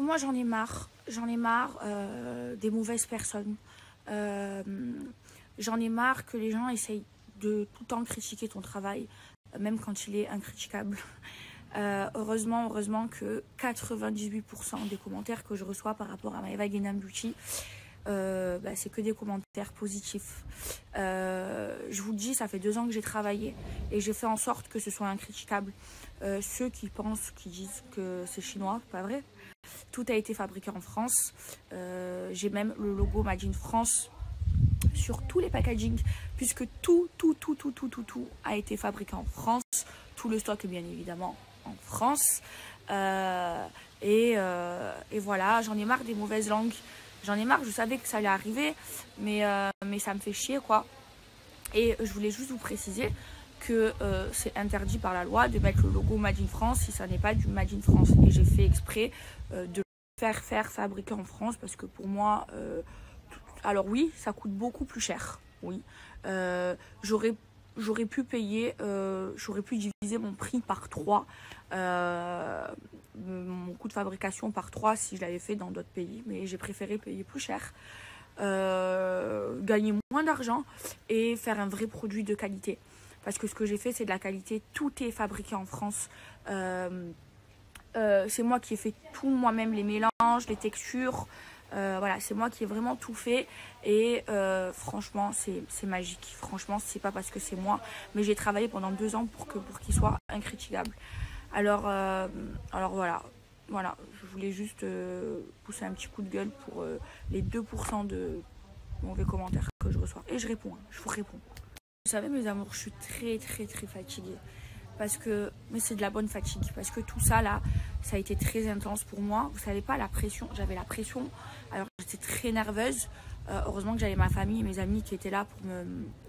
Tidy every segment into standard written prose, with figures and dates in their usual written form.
moi j'en ai marre. J'en ai marre des mauvaises personnes. J'en ai marre que les gens essayent de tout le temps critiquer ton travail, même quand il est incriticable. Heureusement que 98% des commentaires que je reçois par rapport à Maeva Guénam Beauty, c'est que des commentaires positifs. Je vous le dis, ça fait 2 ans que j'ai travaillé et j'ai fait en sorte que ce soit incriticable. Ceux qui pensent, qui disent que c'est chinois, pas vrai. Tout a été fabriqué en France. J'ai même le logo Made in France sur tous les packaging, puisque tout a été fabriqué en France. Tout le stock, bien évidemment, en France. Et voilà, j'en ai marre des mauvaises langues. J'en ai marre, je savais que ça allait arriver, mais ça me fait chier, quoi. Et je voulais juste vous préciser que c'est interdit par la loi de mettre le logo Made in France si ça n'est pas du Made in France. Et j'ai fait exprès de faire fabriquer en France parce que pour moi, alors oui, ça coûte beaucoup plus cher, oui. J'aurais pu payer, j'aurais pu diviser mon prix par 3, mon coût de fabrication par 3 si je l'avais fait dans d'autres pays, mais j'ai préféré payer plus cher, gagner moins d'argent et faire un vrai produit de qualité. Parce que ce que j'ai fait, c'est de la qualité, tout est fabriqué en France. C'est moi qui ai fait tout moi-même, les mélanges, les textures. Voilà, c'est moi qui ai vraiment tout fait et franchement c'est magique. Franchement, c'est pas parce que c'est moi, mais j'ai travaillé pendant 2 ans pour qu'il soit incriticable. Alors voilà, je voulais juste pousser un petit coup de gueule pour les 2% de mauvais commentaires que je reçois. Et je réponds, je vous réponds. Vous savez mes amours, je suis très fatiguée. Parce que, mais c'est de la bonne fatigue, parce que tout ça là, ça a été très intense pour moi. Vous savez pas, la pression, j'avais la pression, alors j'étais très nerveuse. Heureusement que j'avais ma famille et mes amis qui étaient là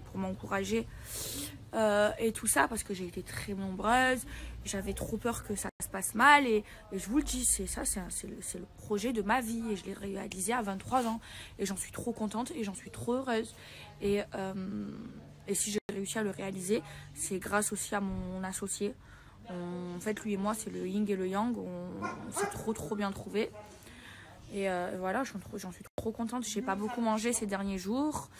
pour m'encourager et tout ça, parce que j'ai été très nombreuse. J'avais trop peur que ça se passe mal et je vous le dis, c'est le projet de ma vie et je l'ai réalisé à 23 ans et j'en suis trop contente et j'en suis trop heureuse. Et si j'ai réussi à le réaliser, c'est grâce aussi à mon associé. En fait, lui et moi, c'est le yin et le yang. On s'est trop bien trouvé. Et voilà, j'en suis trop contente. J'ai pas beaucoup mangé ces derniers jours.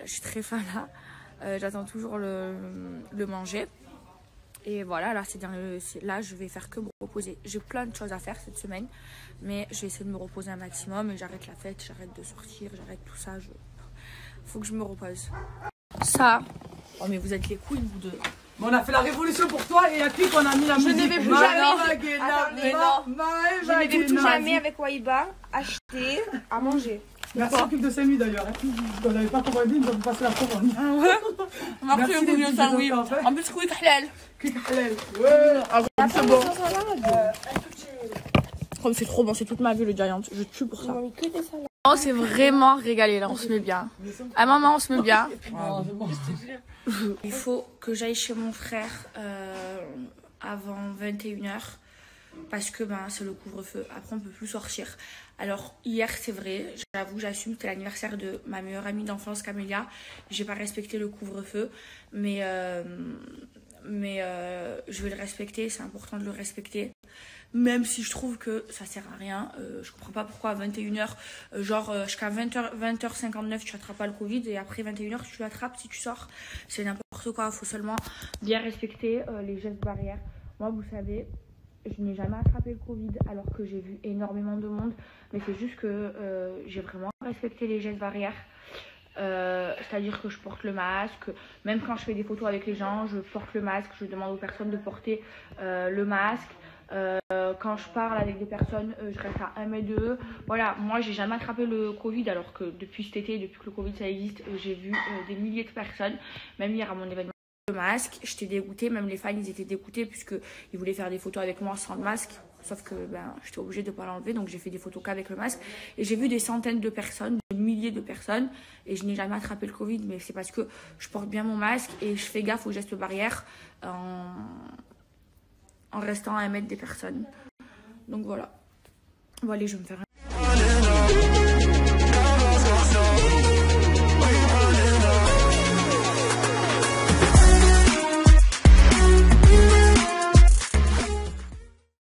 Je suis très faim là. J'attends toujours le manger. Et voilà, là, je vais faire que me reposer. J'ai plein de choses à faire cette semaine. Mais je vais essayer de me reposer un maximum. J'arrête la fête, j'arrête de sortir, j'arrête tout ça. Faut que je me repose. Ça, oh mais vous êtes les couilles vous deux. On a fait la révolution pour toi et à qui qu'on a mis la musique. Je ne vais plus jamais. Je ne vais plus jamais avec Waiba acheter à manger. Merci à l'équipe de Samy d'ailleurs. On n'avait pas commandé, ils nous ont passé la commande. Ah ouais. Merci beaucoup ça, oui. En plus, quick halal. Quick halal. Ouais. C'est bon. Comme c'est trop bon, c'est toute ma vie le Giant. Je tue pour ça. Oh, c'est vraiment régalé là, on se met bien. Ah maman, on se met bien. Il faut que j'aille chez mon frère avant 21h parce que c'est le couvre-feu. Après, on peut plus sortir. Alors hier, c'est vrai, j'avoue, j'assume, c'était l'anniversaire de ma meilleure amie d'enfance, Camélia. J'ai pas respecté le couvre-feu, mais je vais le respecter. C'est important de le respecter. Même si je trouve que ça sert à rien, je comprends pas pourquoi à 21h, jusqu'à 20h59 tu attrapes pas le Covid et après 21h tu l'attrapes si tu sors. C'est n'importe quoi, il faut seulement bien respecter les gestes barrières. Moi vous savez, je n'ai jamais attrapé le Covid alors que j'ai vu énormément de monde, mais c'est juste que j'ai vraiment respecté les gestes barrières. C'est-à-dire que je porte le masque, même quand je fais des photos avec les gens, je porte le masque, je demande aux personnes de porter le masque. Quand je parle avec des personnes, je reste à 1 mètre de eux. Voilà, moi j'ai jamais attrapé le Covid alors que depuis cet été, depuis que le Covid ça existe, j'ai vu des milliers de personnes. Même hier à mon événement, le masque, j'étais dégoûtée, même les fans ils étaient dégoûtés puisque ils voulaient faire des photos avec moi sans le masque. Sauf que j'étais obligée de ne pas l'enlever, donc j'ai fait des photos qu'avec le masque. Et j'ai vu des centaines de personnes, des milliers de personnes, et je n'ai jamais attrapé le Covid, mais c'est parce que je porte bien mon masque et je fais gaffe aux gestes barrières en restant à 1 mètre des personnes. Donc voilà. Bon allez, je vais me faire un